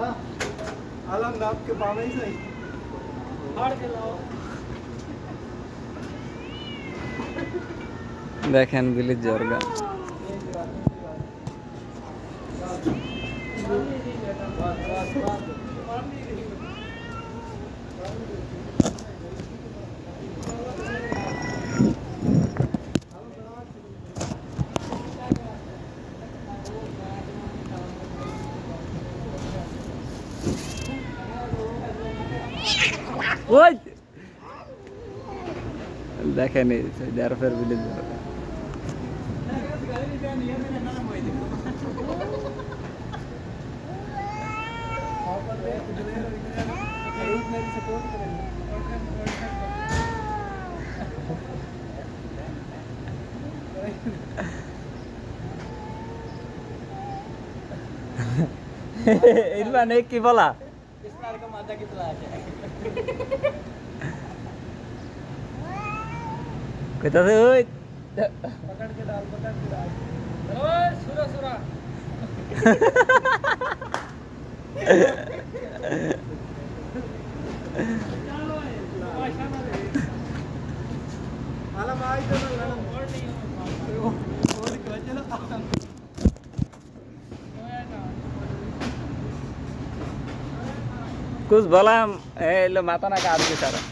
आलम नाप के पावे ही सही हाड़ के लाओ দেখেন বিলির জর্গা ওই দেখেন এই জারফের বিলির জর্গা इरफान एक की बोला इस बार का माता कितना है कहता से ओए पकड़ के डाल ओए सुरा सुरा आलम आई तो ना और नहीं और क्या चलो कुछ बोला ए लो माता ना काट के सारा